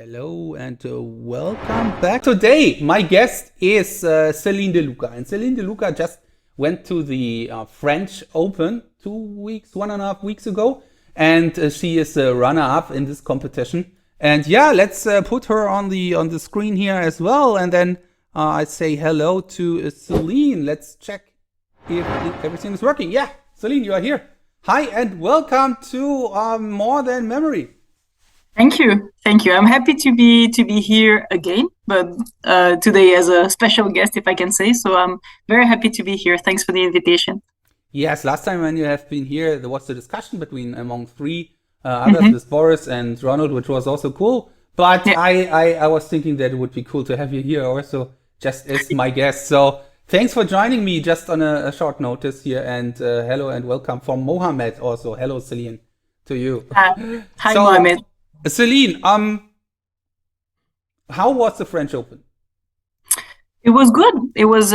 Hello and welcome back. Today, my guest is Céline De Luca. And Céline De Luca just went to the French Open 1.5 weeks ago. And she is the runner-up in this competition. And yeah, let's put her on the screen here as well. And then I say hello to Céline. Let's check if everything is working. Yeah, Céline, you are here. Hi and welcome to More Than Memory. Thank you. I'm happy to be here again, but today as a special guest, if I can say. So I'm very happy to be here. Thanks for the invitation. Yes, last time when you have been here, there was a discussion among three others with Boris and Ronald, which was also cool. But yeah. I was thinking that it would be cool to have you here also, just as my guest. So thanks for joining me just on a short notice here. And hello and welcome from Mohammed also. Hello, Céline, to you. Hi, Mohammed. Céline, how was the French Open? It was good. It was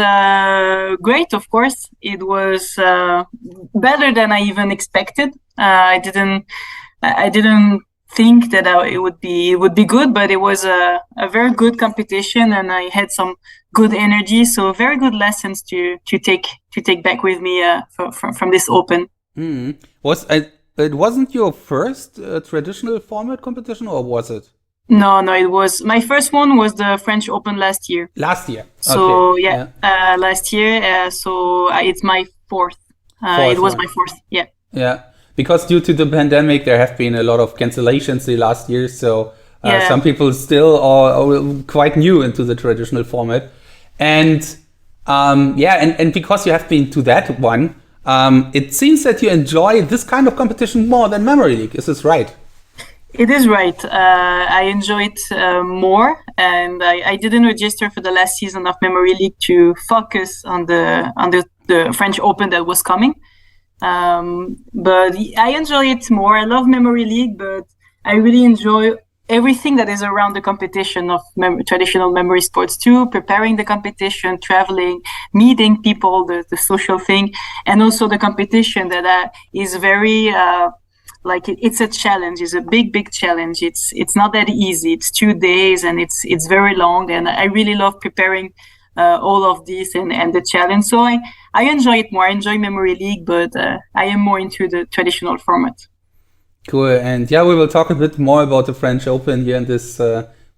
great, of course. It was better than I even expected. I didn't think that it would be good, but it was a very good competition, and I had some good energy. So very good lessons to take back with me from this Open. It wasn't your first traditional format competition, or was it? No, it was. My first one was the French Open last year. Last year? So, okay. Last year. So it's my fourth. It was my fourth, yeah. Yeah, because due to the pandemic, there have been a lot of cancellations the last year. So some people still are quite new into the traditional format. And and because you have been to that one, it seems that you enjoy this kind of competition more than Memory League. Is this right? It is right. I enjoy it more, and I didn't register for the last season of Memory League to focus on the French Open that was coming. But I enjoy it more. I love Memory League, but I really enjoy everything that is around the competition of traditional memory sports too, preparing the competition, traveling, meeting people, the social thing, and also the competition that is very it's a challenge. It's a big challenge. It's not that easy. It's 2 days and it's very long, and I really love preparing all of this and the challenge. So I enjoy it more. I enjoy Memory League, but I am more into the traditional format. Cool. And yeah, we will talk a bit more about the French Open here in this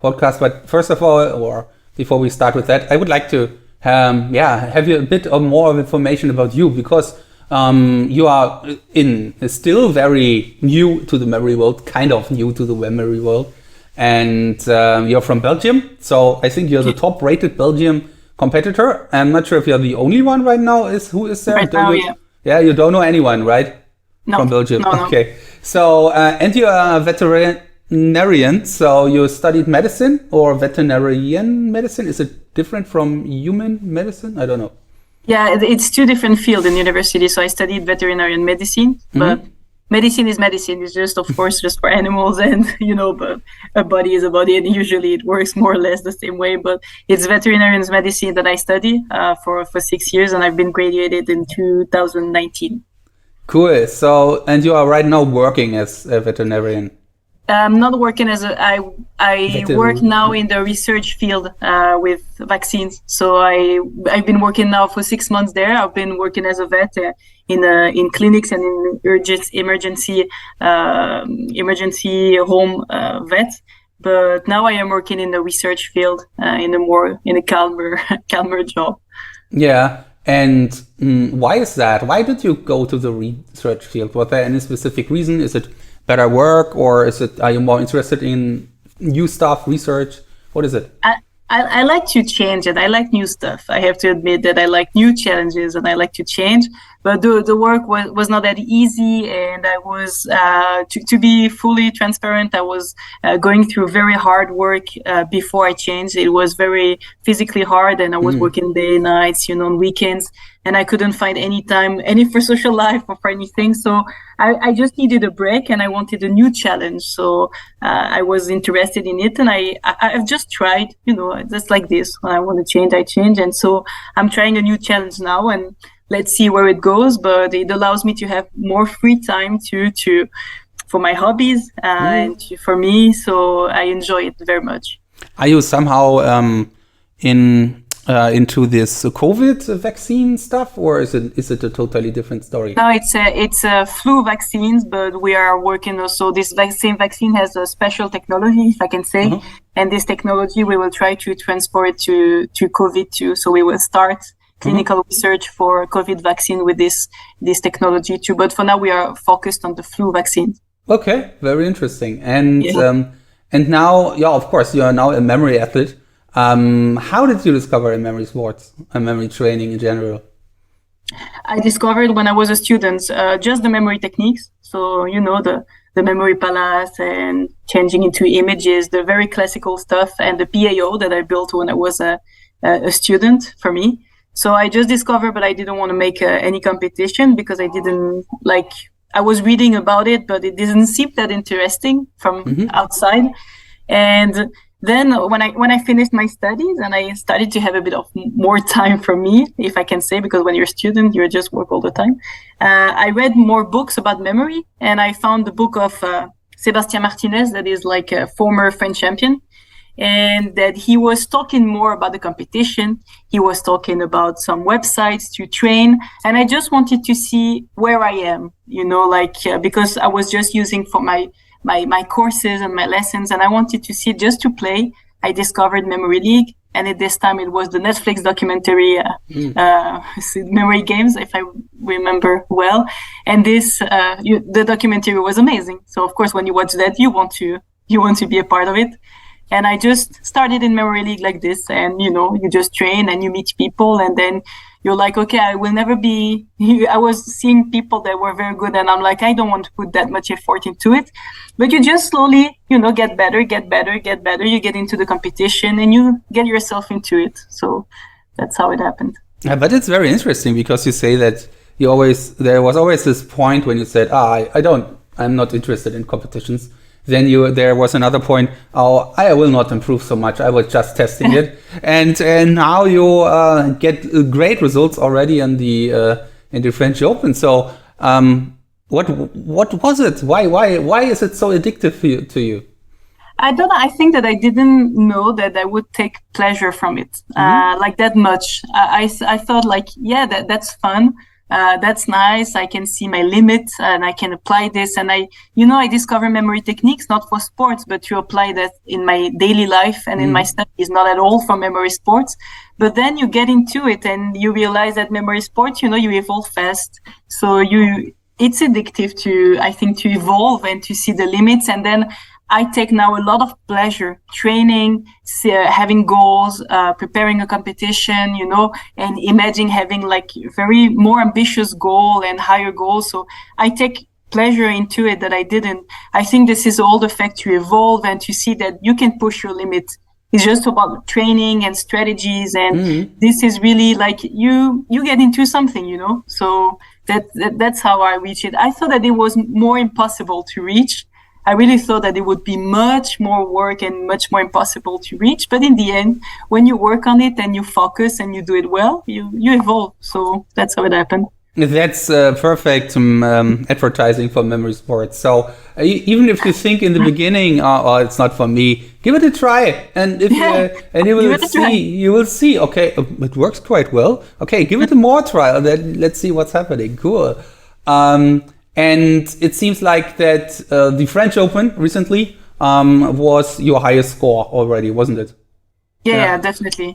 podcast. But first of all, or before we start with that, I would like to have you a bit or more of information about you, because you are still very new to the memory world, kind of new to the memory world. And you're from Belgium. So I think you're the top rated Belgian competitor. I'm not sure if you're the only one right now. Who is there? Right now, yeah. Yeah, you don't know anyone, right? No. From Belgium. No. Okay. So, and you are a veterinarian. So you studied medicine or veterinarian medicine. Is it different from human medicine? I don't know. Yeah, it's two different fields in university. So I studied veterinarian medicine, but medicine is medicine. It's just, of course, just for animals, and but a body is a body, and usually it works more or less the same way. But it's veterinarian medicine that I study for 6 years, and I've been graduated in 2019. Cool. So, and you are right now working as a veterinarian? I'm not working as I work now in the research field with vaccines. So I've been working now for 6 months there. I've been working as a vet in clinics and in emergency home vet. But now I am working in the research field in a calmer job. Yeah. And why is that? Why did you go to the research field? Was there any specific reason? Is it better work, or are you more interested in new stuff, research? What is it? I like to change, and I like new stuff. I have to admit that I like new challenges and I like to change. But the work was not that easy, and I was, to be fully transparent, I was going through very hard work before I changed. It was very physically hard, and I was working day, nights, on weekends, and I couldn't find any time, for social life or for anything. So I just needed a break, and I wanted a new challenge. So I was interested in it, and I've just tried, just like this. When I want to change, I change. And so I'm trying a new challenge now, and let's see where it goes. But it allows me to have more free time to for my hobbies and for me. So I enjoy it very much. Are you somehow into this COVID vaccine stuff, or is it a totally different story? No, it's a flu vaccines, but we are working also. This same vaccine has a special technology, if I can say, and this technology we will try to transfer it to COVID too. So we will start clinical research for COVID vaccine with this technology too. But for now, we are focused on the flu vaccine. Okay, very interesting. And and now, of course, you are now a memory athlete. How did you discover memory sports and memory training in general? I discovered when I was a student just the memory techniques. So, the memory palace and changing into images, the very classical stuff, and the PAO that I built when I was a student for me. So I just discovered, but I didn't want to make any competition because I didn't I was reading about it, but it didn't seem that interesting from outside. And then when I finished my studies and I started to have a bit of more time for me, if I can say, because when you're a student, you just work all the time. I read more books about memory, and I found the book of Sébastien Martinez, that is like a former French champion, and that he was talking more about the competition. He was talking about some websites to train, and I just wanted to see where I am, because I was just using for my courses and my lessons, and I wanted to see just to play. I discovered Memory League, and at this time it was the Netflix documentary Memory Games, if I remember well. And the documentary was amazing. So of course, when you watch that, you want to be a part of it. And I just started in Memory League like this, and you just train and you meet people, and then you're like, okay, I will never be. I was seeing people that were very good, and I'm like, I don't want to put that much effort into it. But you just slowly, get better. You get into the competition, and you get yourself into it. So that's how it happened. Yeah, but it's very interesting because you say that there was always this point when you said, I'm not interested in competitions. Then there was another point, I will not improve so much. I was just testing it. And now you get great results already in the French Open. So what was it? Why is it so addictive to you? I don't know. I think that I didn't know that I would take pleasure from it like that much. I thought that's fun. That's nice. I can see my limits and I can apply this. And I discover memory techniques, not for sports, but to apply that in my daily life and in my studies, not at all for memory sports. But then you get into it and you realize that memory sports, you evolve fast. So it's addictive to evolve and to see the limits. And then I take now a lot of pleasure training, having goals, preparing a competition, and imagine having very more ambitious goal and higher goals. So I take pleasure into it that I didn't. I think this is all the fact to evolve and to see that you can push your limit. It's just about training and strategies. And this is really you get into something, So that's how I reach it. I thought that it was more impossible to reach. I really thought that it would be much more work and much more impossible to reach. But in the end, when you work on it and you focus and you do it well, you evolve. So that's how it happened. That's perfect advertising for memory sports. So even if you think in the beginning, it's not for me, give it a try, and you will see. Okay, it works quite well. Okay, give it a more trial. Then let's see what's happening. Cool. And it seems like that the French Open recently was your highest score already, wasn't it? Yeah, definitely.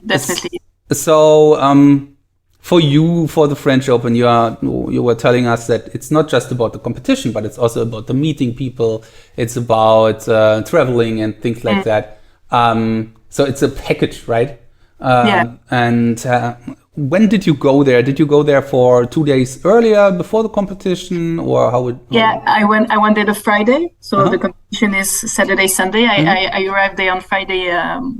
So for the French Open, you were telling us that it's not just about the competition, but it's also about the meeting people. It's about traveling and things like that. So it's a package, right? And when did you go there? Did you go there for 2 days earlier before the competition, or how would? I went there the Friday. So the competition is Saturday, Sunday. I arrived there on Friday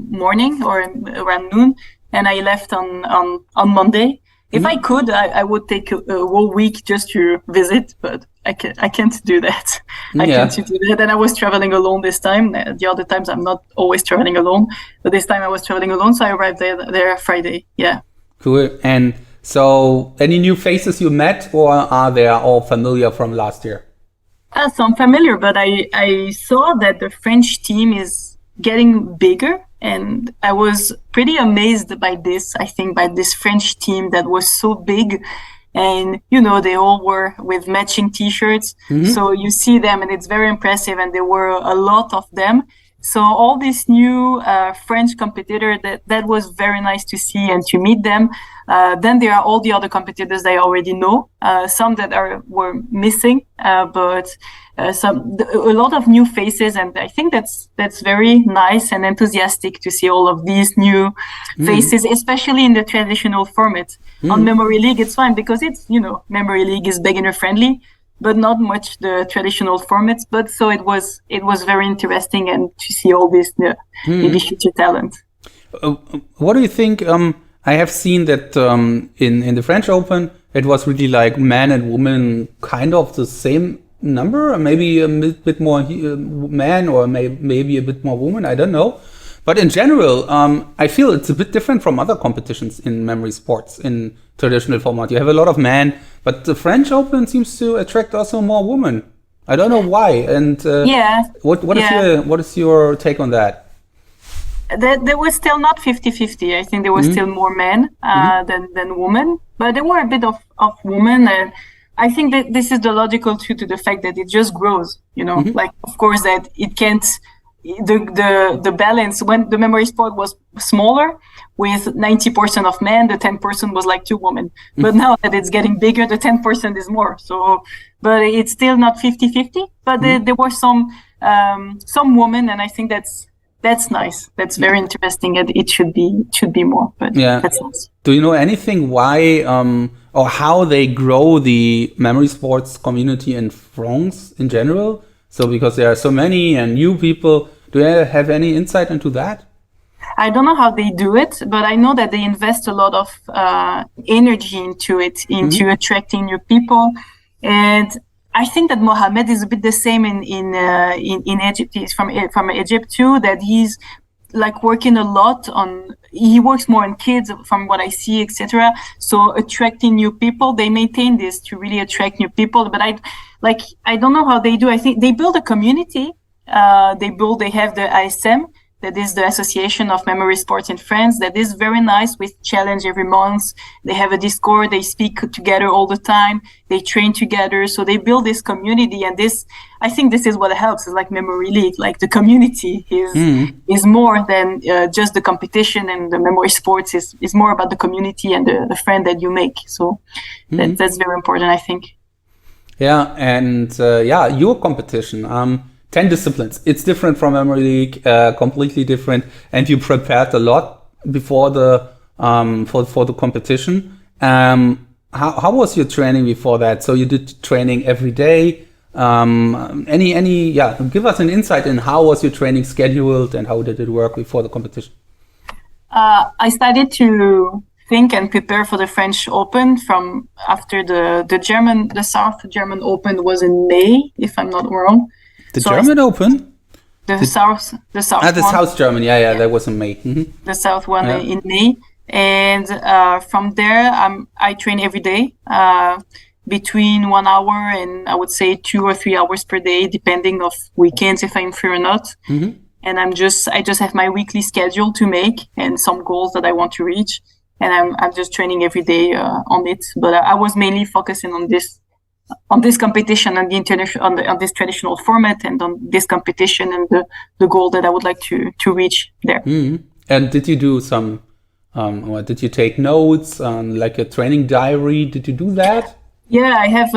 morning or around noon, and I left on Monday. If I could, I would take a whole week just to visit, but I can't do that. I can't do that. And I was traveling alone this time. The other times I'm not always traveling alone, but this time I was traveling alone, so I arrived there Friday. Yeah. Cool. And so, any new faces you met, or are they all familiar from last year? So I'm familiar, but I saw that the French team is getting bigger, and I was pretty amazed by this. I think by this French team that was so big, and they all were with matching T-shirts. So you see them, and it's very impressive. And there were a lot of them. So all these new French competitors, that was very nice to see and to meet them. Then there are all the other competitors that I already know. Some that were missing, but a lot of new faces, and I think that's very nice and enthusiastic to see all of these new faces, especially in the traditional format. On Memory League, it's fine because it's Memory League is beginner friendly, but not much the traditional formats. But so it was very interesting and to see all this maybe future talent. What do you think? I have seen that in the French Open, it was really like men and women kind of the same number, maybe a bit more men or maybe a bit more women. I don't know. But in general, I feel it's a bit different from other competitions in memory sports in traditional format. You have a lot of men, but the French Open seems to attract also more women. I don't know why. And what is your take on that? There was still not 50-50. I think there was still more men than women, but there were a bit of women. And I think that this is the logical truth to the fact that it just grows, like, of course, that it can't, the balance when the memory sport was smaller with 90% of men, the 10% was like 2 women. But now that it's getting bigger, the 10% is more. So, but it's still not 50-50, but there were some women, and I think that's nice. That's very interesting, and it should be more. But that's nice. Do you know anything why or how they grow the memory sports community in France in general? So because there are so many and new people, do you have any insight into that? I don't know how they do it, but I know that they invest a lot of energy into it, into attracting new people. And I think that Mohamed is a bit the same in Egypt. He's from Egypt too. That he's like working a lot on. He works more on kids, from what I see, etc. So attracting new people, they maintain this to really attract new people. But I don't know how they do. I think they build a community. They have the ASM, that is the Association of Memory Sports in France, that is very nice, with challenge every month. They have a Discord, they speak together all the time, they train together. So they build this community, and I think this is what helps, is like Memory League, like the community is more than just the competition, and the memory sports is more about the community and the friend that you make. So that's very important, I think. Yeah, and your competition, 10 disciplines. It's different from Memory League, completely different. And you prepared a lot before the for the competition. How was your training before that? So you did training every day. Give us an insight in how was your training scheduled and how did it work before the competition? I started to think and prepare for the French Open from after the South German Open was in May, if I'm not wrong. The German Open? The South the South German, that was in May. The South one in May. And from there, I train every day, between 1 hour and I would say 2 or 3 hours per day, depending of weekends if I'm free or not. And I just have my weekly schedule to make and some goals that I want to reach. And I'm just training every day on it. But I was mainly focusing on this competition and on this traditional format, and on this competition and the goal that I would like to reach there. And did you do some, or did you take notes on like a training diary? Did you do that? Yeah, I have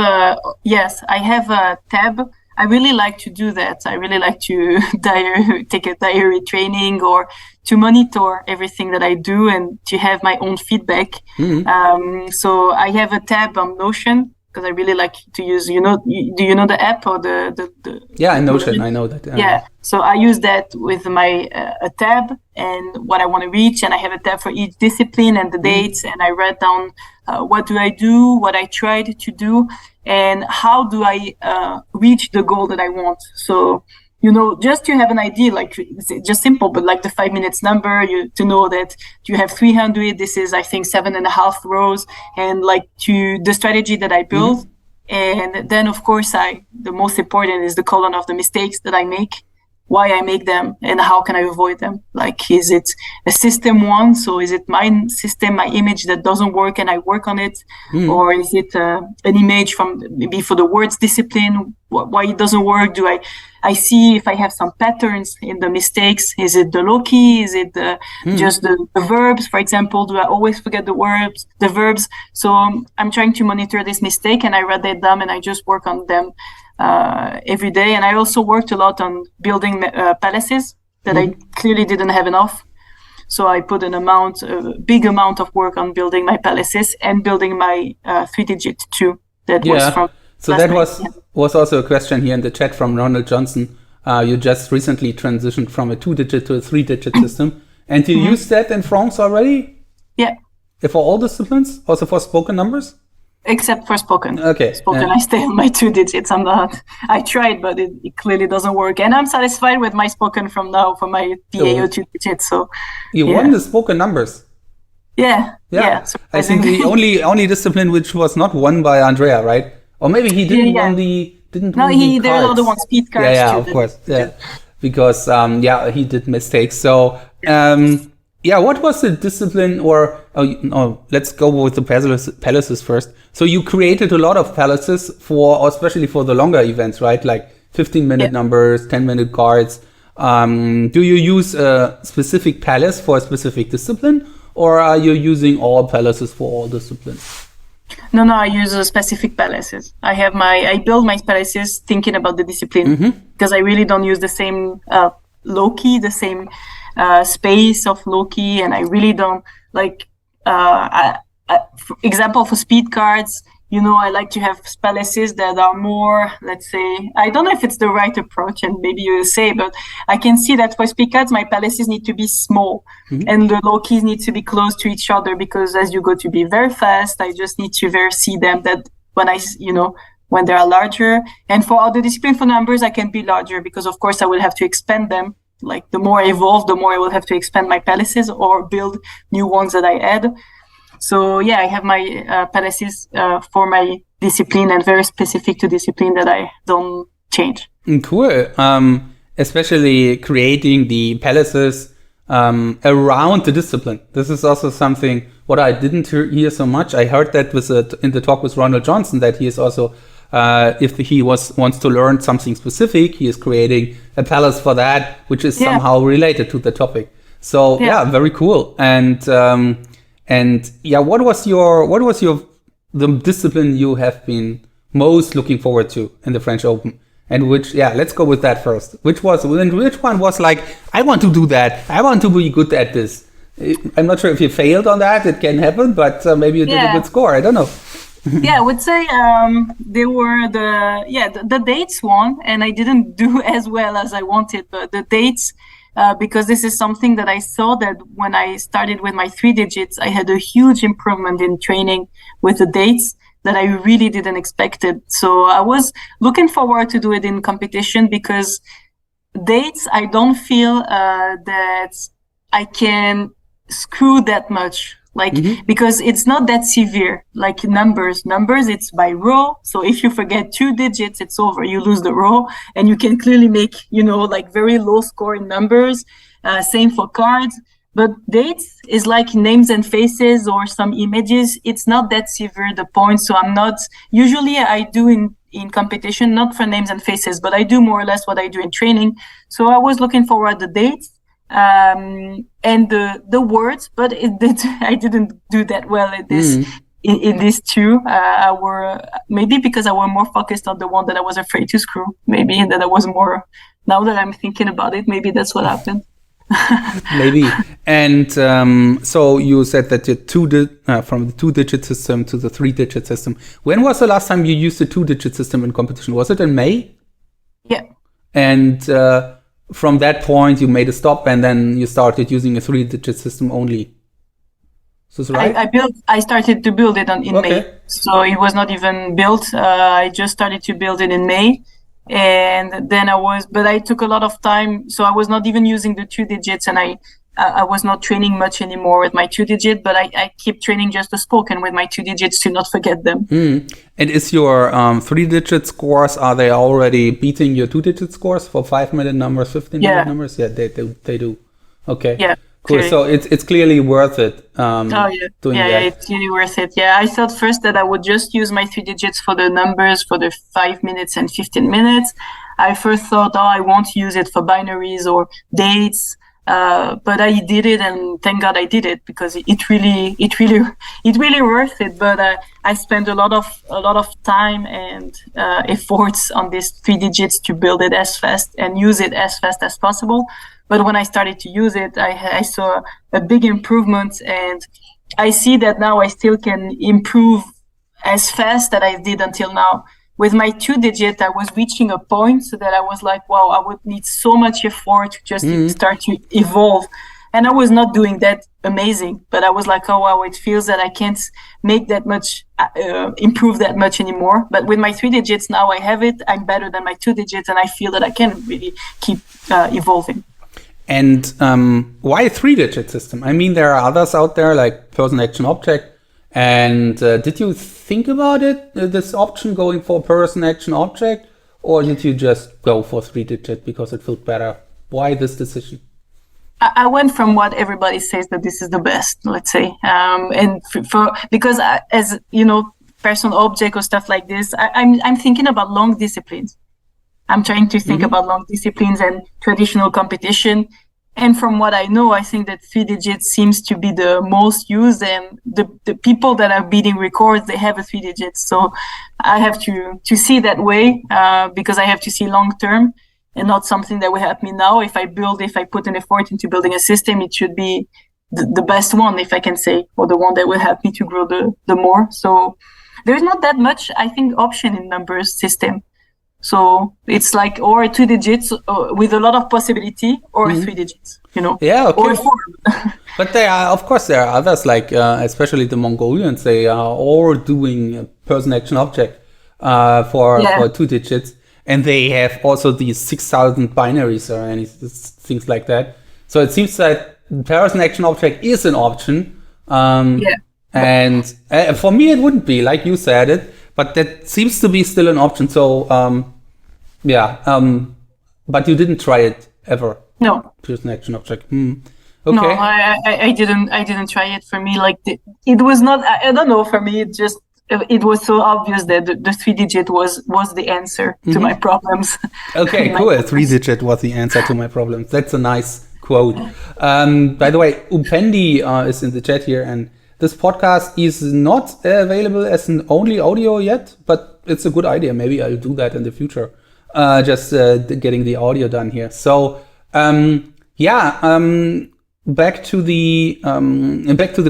a tab. I really like to do that. I really like to take a diary training, or to monitor everything that I do and to have my own feedback. So I have a tab on Notion, because I really like to use, do you know the app or the Yeah, Notion, I know that. Yeah, so I use that with my a tab and what I want to reach, and I have a tab for each discipline and the dates, and I write down what do I do, what I tried to do, and how do I reach the goal that I want. So, just to have an idea, like it's just simple, but like the 5 minutes number, to know that you have 300, this is, I think, 7.5 rows, and like the strategy that I build And then, of course, the most important is the column of the mistakes that I make, why I make them, and how can I avoid them. Like, is it a system one? So is it my system, my image that doesn't work and I work on it? Or is it an image from maybe for the words discipline, why it doesn't work? Do I see if I have some patterns in the mistakes? Is it the low key? Is it just the verbs? For example, do I always forget the verbs? So I'm trying to monitor this mistake, and I write that down, and I just work on them every day. And I also worked a lot on building palaces that I clearly didn't have enough. So I put a big amount of work on building my palaces and building my 3-digit too. That was from. So that was also a question here in the chat from Ronald Johnson. You just recently transitioned from a 2-digit to a 3-digit system, and you use that in France already? Yeah. For all disciplines, also for spoken numbers? Except for spoken. Okay. Spoken, I stay on my 2 digits. I tried, but it clearly doesn't work. And I'm satisfied with my spoken from now for my PAO 2 digits. So you won the spoken numbers. Yeah. I think the only discipline which was not won by Andrea, right? Or maybe he didn't win the there are other ones, speed cards. Yeah, of course. Yeah. Because he did mistakes. So what was the discipline, or let's go with the palaces first. So you created a lot of palaces especially for the longer events, right? Like 15-minute numbers, 10-minute cards. Do you use a specific palace for a specific discipline, or are you using all palaces for all disciplines? No, I use specific palaces. I build my palaces thinking about the discipline, because I really don't use the same low-key, the same space of low-key, and I really don't like, for example, for speed cards, I like to have palaces that are more, let's say, I don't know if it's the right approach, and maybe you will say, but I can see that for speed cards, my palaces need to be small, and the low keys need to be close to each other, because as you go to be very fast, I just need to see them that when they are larger. And for other discipline, for numbers, I can be larger, because of course I will have to expand them. Like the more I evolve, the more I will have to expand my palaces or build new ones that I add. So I have my palaces for my discipline, and very specific to discipline that I don't change. Cool. Especially creating the palaces around the discipline. This is also something what I didn't hear so much. I heard that in the talk with Ronald Johnson, that he is also, if he wants to learn something specific, he is creating a palace for that, which is somehow related to the topic. So very cool. And what was the discipline you have been most looking forward to in the French Open? And let's go with that first. Which one was like, I want to do that. I want to be good at this. I'm not sure if you failed on that. It can happen, but maybe you did a good score. I don't know. I would say they were the dates one, and I didn't do as well as I wanted, but the dates, because this is something that I saw that when I started with my 3 digits, I had a huge improvement in training with the dates that I really didn't expect it. So I was looking forward to do it in competition, because dates, I don't feel that I can screw that much. Because it's not that severe, like numbers, it's by row. So if you forget 2 digits, it's over. You lose the row, and you can clearly make, very low score in numbers. Same for cards. But dates is like names and faces or some images. It's not that severe, the point. So usually I do in competition, not for names and faces, but I do more or less what I do in training. So I was looking forward to the dates. And the words, but I didn't do that well at this in these two. Maybe because I was more focused on the one that I was afraid to screw, maybe, and that I was more. Now that I'm thinking about it, maybe that's what happened. Maybe. And so you said that from the 2-digit system to the 3-digit system. When was the last time you used the 2-digit system in competition? Was it in May? Yeah. And from that point, you made a stop, and then you started using a 3-digit system only. Is this right? I started to build it in May, so it was not even built. I just started to build it in May, and then but I took a lot of time, so I was not even using the 2 digits, and I I was not training much anymore with my 2-digit, but I keep training just the spoken with my 2 digits to not forget them. And is your 3-digit scores, are they already beating your 2-digit scores for 5-minute numbers, 15-minute numbers? Yeah, they do. Okay. Yeah. Cool. Clearly. So it's clearly worth it. Doing that. It's really worth it. Yeah, I thought first that I would just use my 3 digits for the numbers for the 5 minutes and 15 minutes. I first thought, I won't use it for binaries or dates. But I did it, and thank God I did it, because it really worth it. But I spent a lot of time and efforts on these 3 digits to build it as fast and use it as fast as possible. But when I started to use it, I saw a big improvement, and I see that now I still can improve as fast as I did until now. With my 2-digit, I was reaching a point so that I was like, wow, I would need so much effort to just start to evolve. And I was not doing that amazing, but I was like, oh, wow, it feels that I can't make that much, improve that much anymore. But with my 3 digits, now I have it, I'm better than my 2 digits, and I feel that I can really keep evolving. And why a 3-digit system? I mean, there are others out there like person, action, object. And did you think about it, this option going for person, action, object? Or did you just go for 3-digit because it felt better? Why this decision? I went from what everybody says that this is the best, let's say. And because as you know, person, object or stuff like this, I'm thinking about long disciplines. I'm trying to think about long disciplines and traditional competition. And from what I know, I think that 3 digits seems to be the most used, and the people that are beating records, they have a 3 digits. So I have to see that way, because I have to see long term and not something that will help me now. If I put an effort into building a system, it should be the best one, if I can say, or the one that will help me to grow the more. So there's not that much, I think, option in numbers system. So it's like, or 2 digits with a lot of possibility, or 3 digits, you know. Yeah, okay. Or 4. But there are others, like especially the Mongolians, they are all doing person, action, object for 2 digits. And they have also these 6,000 binaries or any things like that. So it seems that person, action, object is an option. And for me, it wouldn't be, like you said it, but that seems to be still an option. So, but you didn't try it ever? No. Person, action, object. Okay. No, I didn't try it. For me, like, it was not, I don't know, for me, it was so obvious that the 3 digit was the answer to my problems. Okay, cool. 3-digit was the answer to my problems. That's a nice quote. By the way, Upendi is in the chat here, and this podcast is not available as an only audio yet, but it's a good idea. Maybe I'll do that in the future. Just getting the audio done here. So, back to the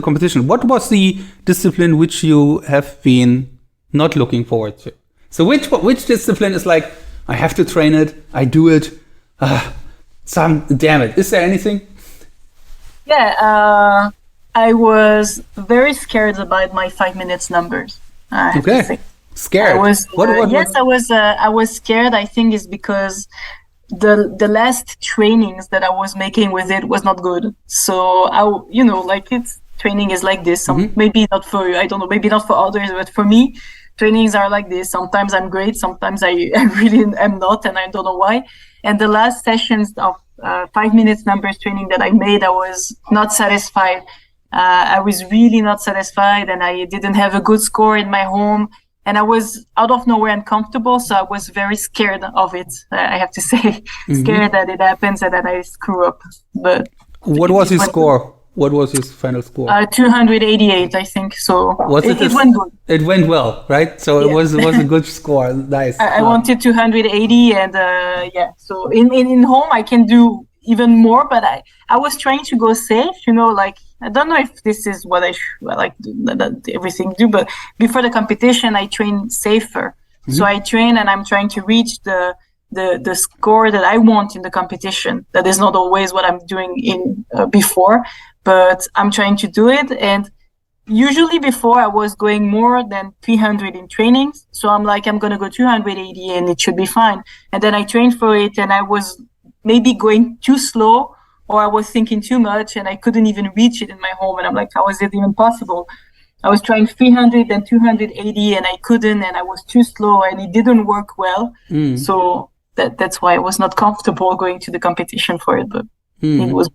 competition. What was the discipline which you have been not looking forward to? So which discipline is like, I have to train it, I do it, damn it. Is there anything? Yeah, I was very scared about my 5 minutes numbers. Okay, scared. I was scared. I think it's because the last trainings that I was making with it was not good. So training is like this. Maybe not for you. I don't know. Maybe not for others, but for me, trainings are like this. Sometimes I'm great. Sometimes I really am not, and I don't know why. And the last sessions of 5 minutes numbers training that I made, I was not satisfied. I was really not satisfied, and I didn't have a good score in my home. And I was out of nowhere uncomfortable, so I was very scared of it. I have to say, scared that it happens and that I screw up. But what was his score? What was his final score? 288, I think. So it went good. It went well, right? So it was a good score. Nice. I wanted 280, and So in home I can do even more, but I was trying to go safe. Like, I don't know if this is what I like everything do, but before the competition, I train safer. So I train, and I'm trying to reach the score that I want in the competition. That is not always what I'm doing in before, but I'm trying to do it. And usually before I was going more than 300 in trainings. So I'm like, I'm going to go 280 and it should be fine. And then I trained for it, and I was maybe going too slow or I was thinking too much and I couldn't even reach it in my home. And I'm like, how is it even possible? I was trying 300 and 280 and I couldn't, and I was too slow and it didn't work well. So that's why I was not comfortable going to the competition for it, but it was.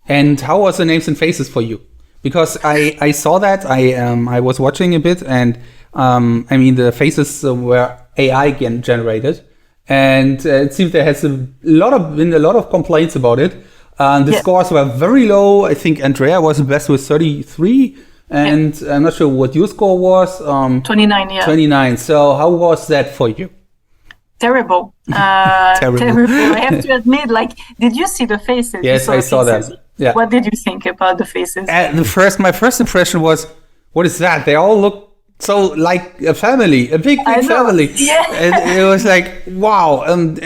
And how was the names and faces for you? Because I saw that, I was watching a bit, and I mean, the faces were AI generated, and it seems there has been a lot of complaints about it. The scores were very low. I think Andrea was the best with 33, and I'm not sure what your score was. 29, yeah. 29. So how was that for you? Terrible. Terrible. I have to admit, like, did you see the faces? Yes, I saw them. Yeah. What did you think about the faces? My first impression was, what is that? They all look so like a family, a big family. Yeah. And it was like, wow. And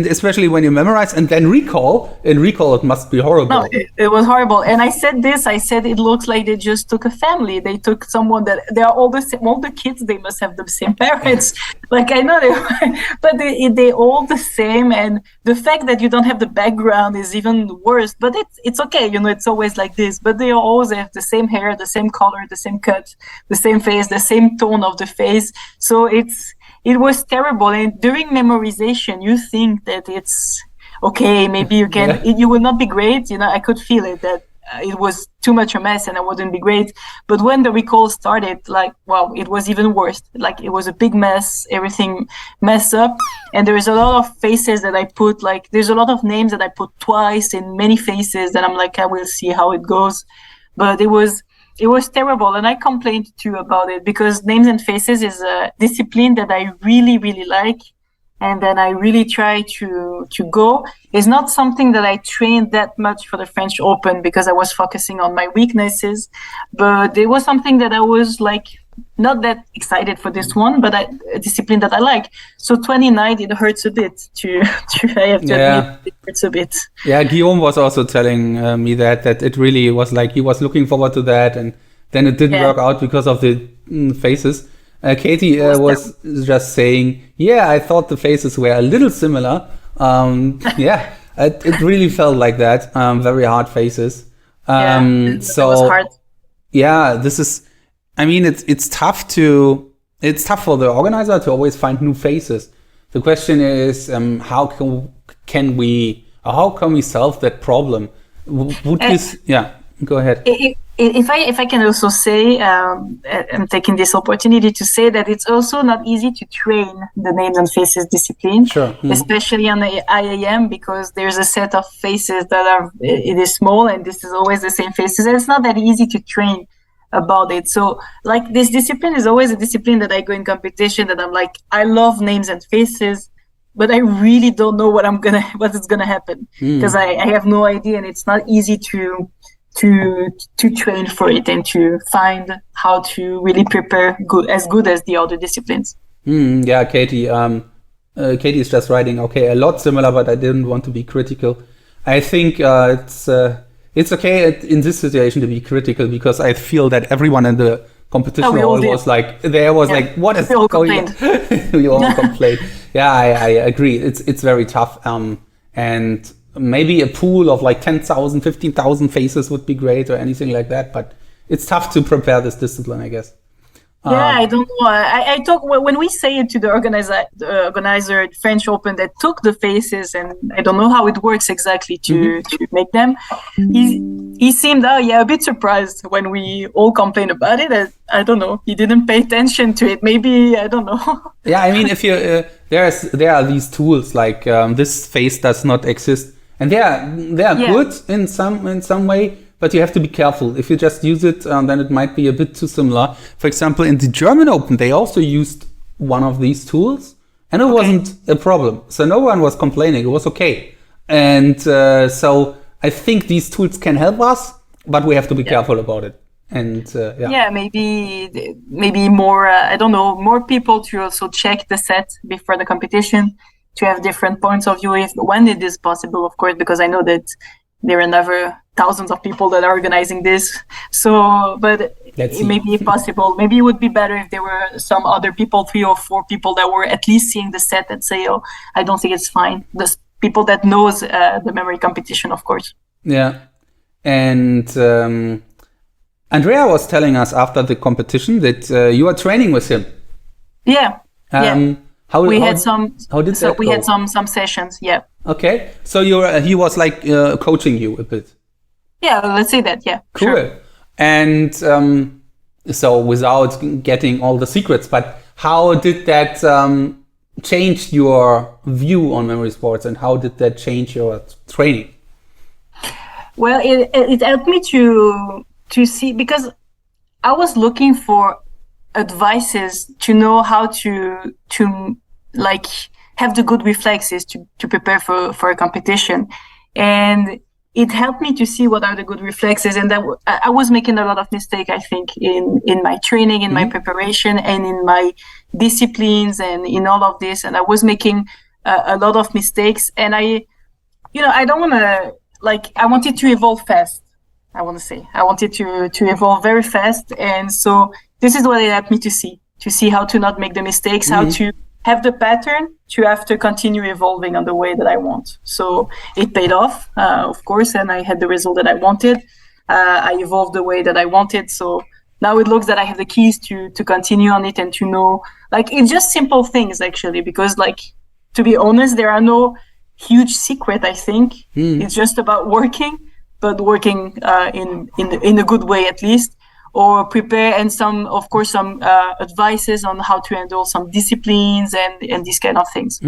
especially when you memorize and then recall, it must be horrible. No, it was horrible. And I said it looks like they just took a family. They took someone that they are all the same, all the kids, they must have the same parents. Like, I know but they all the same. And the fact that you don't have the background is even worse, but it's okay. You know, it's always like this, but they always have the same hair, the same color, the same cut, the same face, the same tone of the face. So it was terrible. And during memorization, you think that it's okay, maybe you can, you will not be great. You know, I could feel it that it was too much a mess and I wouldn't be great. But when the recall started, like, wow, it was even worse. Like, it was a big mess, everything messed up. And there is a lot of faces that I put, like, there's a lot of names that I put twice in many faces that I'm like, I will see how it goes. But it was terrible, and I complained too about it, because names and faces is a discipline that I really, really like, and then I really try to go. It's not something that I trained that much for the French Open because I was focusing on my weaknesses, but it was something that I was like not that excited for this one, but a discipline that I like. So 29, it hurts a bit to I have to admit, it hurts a bit. Yeah, Guillaume was also telling me that it really was like he was looking forward to that, and then it didn't work out because of the faces. Katie was just saying, I thought the faces were a little similar. It really felt like that. Very hard faces. It was hard. Yeah, this is. I mean, it's tough for the organizer to always find new faces. The question is, how can we solve that problem? Go ahead. If I can also say, I'm taking this opportunity to say that it's also not easy to train the names and faces discipline, especially on the IAM, because there's a set of faces that it is small, and this is always the same faces, and it's not that easy to train about it. So, like, this discipline is always a discipline that I go in competition that I'm like, I love names and faces, but I really don't know what is gonna happen, because I have no idea, and it's not easy to train for it and to find how to really prepare as good as the other disciplines. Katie. Katie is just writing, a lot similar, but I didn't want to be critical. I think it's okay in this situation to be critical, because I feel that evereverone in the competition hall was like, what is going on? We all complained. Yeah, I agree. It's very tough. And maybe a pool of like 10,000, 15,000 faces would be great, or anything like that. But it's tough to prepare this discipline, I guess. I don't know. I talk when we say it to the organizer French Open that took the faces, and I don't know how it works exactly to make them. He seemed a bit surprised when we all complained about it. I don't know. He didn't pay attention to it. Maybe, I don't know. Yeah, I mean, if you there are these tools like this face does not exist, and they are good in some way. But you have to be careful. If you just use it, then it might be a bit too similar. For example, in the German Open, they also used one of these tools, and it wasn't a problem. So no one was complaining. It was okay. And so I think these tools can help us, but we have to be careful about it. And maybe more, I don't know, more people to also check the set before the competition, to have different points of view when it is possible, of course, because I know that there are never thousands of people that are organizing this. So, but it may be possible. Maybe it would be better if there were some other people, 3 or 4 people that were at least seeing the set and say, I don't think it's fine. The people that knows the memory competition, of course. Yeah. And Andrea was telling us after the competition that you are training with him. Yeah. How we how, had some. how did So that we go? had some sessions. Yeah. Okay. So he was like coaching you a bit. Yeah. Let's say that. Yeah. Cool. Sure. And so without getting all the secrets, but how did that change your view on memory sports, and how did that change your training? Well, it helped me to see, because I was looking for advices to know how to like have the good reflexes to prepare for a competition, and it helped me to see what are the good reflexes. And that I was making a lot of mistake, I think, in my training, in my preparation, and in my disciplines, and in all of this. And I was making a lot of mistakes, and I don't want to, I wanted to evolve fast. I wanted to evolve very fast. And so this is what it helped me to see how to not make the mistakes, how to have the pattern to have to continue evolving on the way that I want. So it paid off, of course, and I had the result that I wanted. I evolved the way that I wanted. So now it looks that I have the keys to continue on it, and to know, it's just simple things, actually, because, to be honest, there are no huge secret, I think. It's just about working, but working in a good way, at least, or prepare, and some advices on how to handle some disciplines and these kind of things.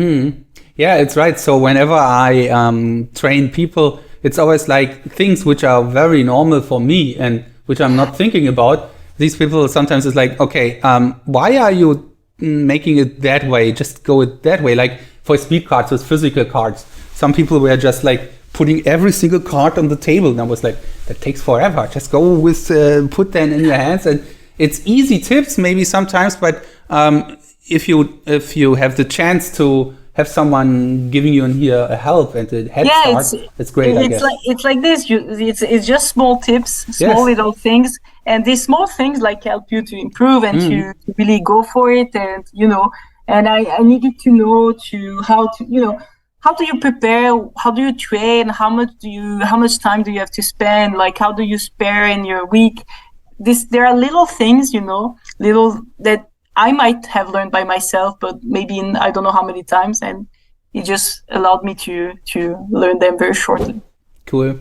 Yeah, it's right. So whenever I train people, it's always things which are very normal for me and which I'm not thinking about. These people sometimes it's okay, why are you making it that way? Just go it that way. For speed cards with physical cards, some people were just putting every single card on the table, and I was that takes forever. Just go with put them in your hands, and it's easy tips maybe sometimes, but if you have the chance to have someone giving you in here a help and a head start, it's great. I guess it's like this. It's just small tips, small little things, and these small things help you to improve and to really go for it, and And I needed to know how do you prepare, how do you train, how much time do you have to spend, how do you spare in your week? There are little things, little that I might have learned by myself, but maybe in I don't know how many times, and it just allowed me to learn them very shortly. Cool.